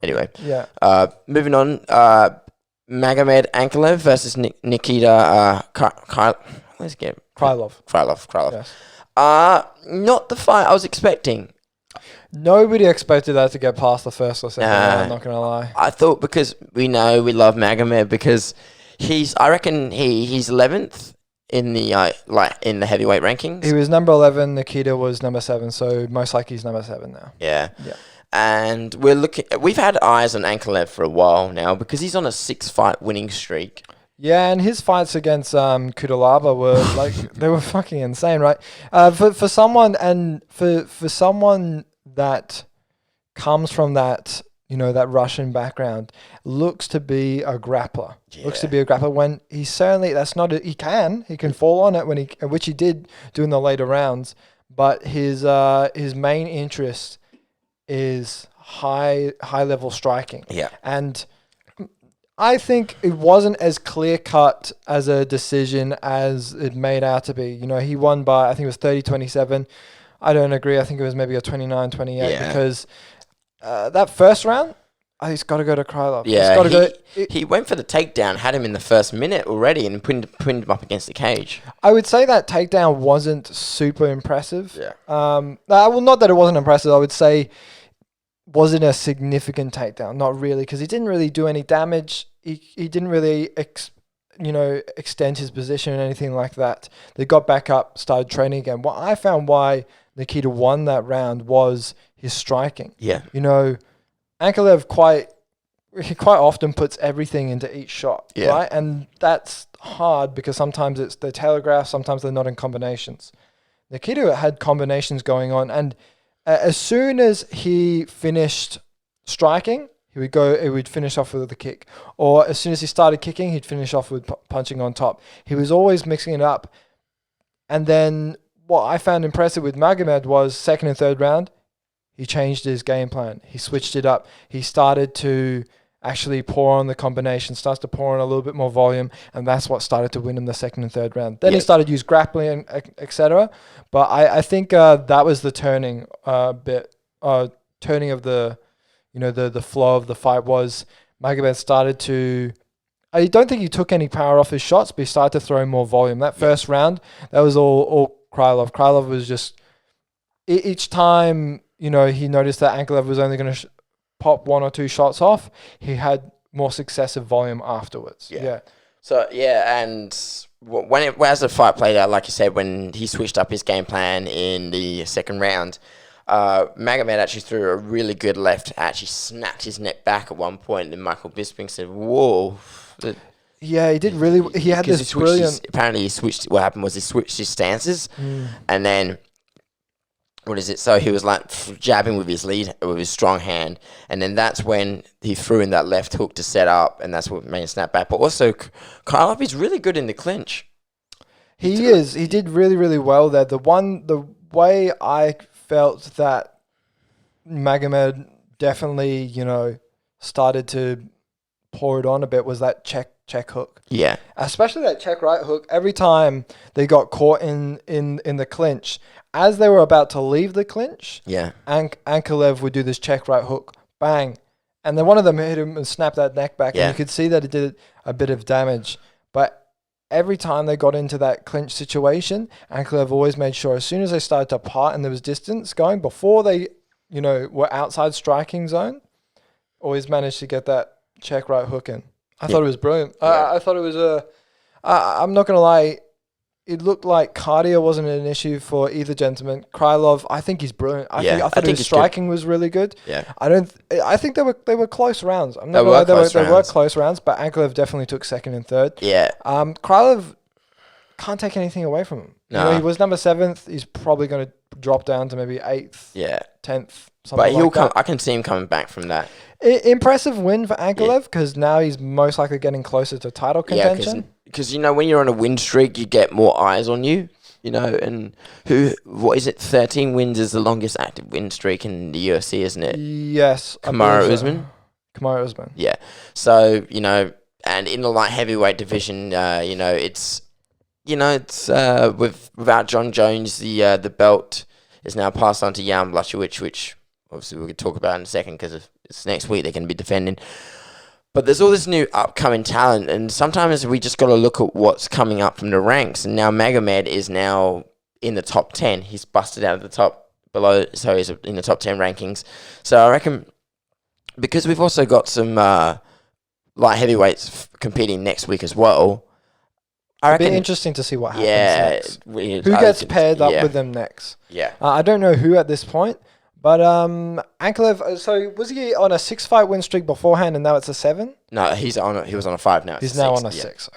Anyway. Yeah. Moving on. Magomed Ankalaev versus Nikita Krylov. Yes. Not the fight I was expecting. Nobody expected that to get past the first or second round, I'm not going to lie. I thought, because we know we love Magomed, because I reckon he's 11th in the in the heavyweight rankings. He was number 11, Nikita was number 7, so most likely he's number 7 now. Yeah. And we've had eyes on Ankalaev for a while now, because he's on a 6-fight winning streak. Yeah, and his fights against Krylov were they were fucking insane, right? For someone that comes from that, that Russian background, looks to be a grappler. Yeah. Looks to be a grappler when he certainly he can fall on it which he did do in the later rounds, but his main interest is high level striking. Yeah. And I think it wasn't as clear cut as a decision as it made out to be. He won by, I think it was 30-27. I don't agree. I think it was maybe a 29-28 because that first round, he's got to go to Krylov. Yeah, he went for the takedown, had him in the first minute already, and pinned him up against the cage. I would say that takedown wasn't super impressive. Yeah. Well, not that it wasn't impressive. I would say wasn't a significant takedown. Not really, because he didn't really do any damage. He didn't really extend his position or anything like that. They got back up, started training again. What I found why Nikita won that round was his striking. Yeah. Ankalaev quite often puts everything into each shot, right? And that's hard because sometimes they're telegraphed, sometimes they're not in combinations. Nikita had combinations going on, and as soon as he finished striking, he would finish off with a kick. Or as soon as he started kicking, he'd finish off with punching on top. He was always mixing it up. And then what I found impressive with Magomed was second and third round, he changed his game plan. He switched it up. He started to actually pour on the combination, starts to pour on a little bit more volume, and that's what started to win him the second and third round. Then he started to use grappling, etc. But I think that was the turning of the, the flow of the fight was Magomed started to... I don't think he took any power off his shots, but he started to throw more volume. That first round, that was all Krylov. Krylov was just... Each time, he noticed that Ankalaev was only going to pop 1 or 2 shots off, he had more successive volume afterwards. Yeah. So, and as the fight played out, like you said, when he switched up his game plan in the second round, Magomed actually threw a really good left, actually snapped his neck back at one point, and Michael Bisping said, whoa. Yeah, he did really... He had this brilliant... Apparently, what happened was he switched his stances, and then... What is it? So he was jabbing with his strong hand, and then that's when he threw in that left hook to set up, and that's what made him snap back. But also, Krylov is really good in the clinch. He is. He did really, really well there. The way I felt that Magomed definitely, started to pour it on a bit was that check hook. Yeah. Especially that check right hook. Every time they got caught in the clinch, as they were about to leave the clinch, Ankalaev would do this check right hook, bang, and then one of them hit him and snapped that neck back, and you could see that it did a bit of damage. But every time they got into that clinch situation, Ankalaev always made sure as soon as they started to part and there was distance going, before they, were outside striking zone, always managed to get that check right hook in. I thought it was brilliant. I thought it was I'm not going to lie, it looked like cardio wasn't an issue for either gentleman. Krylov, I think he's brilliant. I thought his striking was really good. Yeah. I think they were close rounds. I'm not gonna lie, they were close rounds, but Ankalaev definitely took second and third. Yeah. Krylov can't take anything away from him. No. He was number 7th. He's probably going to drop down to maybe 8th. 10th. But he'll come. I can see him coming back from that. Impressive win for Ankalaev because now he's most likely getting closer to title contention. Because when you're on a win streak, you get more eyes on you. And what is it? 13 wins is the longest active win streak in the UFC, isn't it? Yes. Kamaru Usman. Kamaru Usman. Yeah. So and in the light heavyweight division, it's without John Jones, the belt is now passed on to Jan Blachowicz, which obviously we could talk about in a second because of it's next week they're going to be defending. But there's all this new upcoming talent, and sometimes we just got to look at what's coming up from the ranks. And now Magomed is now in the top 10. He's busted out of the top below, so he's in the top 10 rankings. So I reckon because we've also got some light heavyweights competing next week as well. It'll be interesting to see what happens next. Who gets paired up with them next? Yeah. I don't know who at this point, but Ankalaev, so was he on a 6-fight win streak beforehand and now it's a 7? No, he was on a 5 now. He's now on a 6.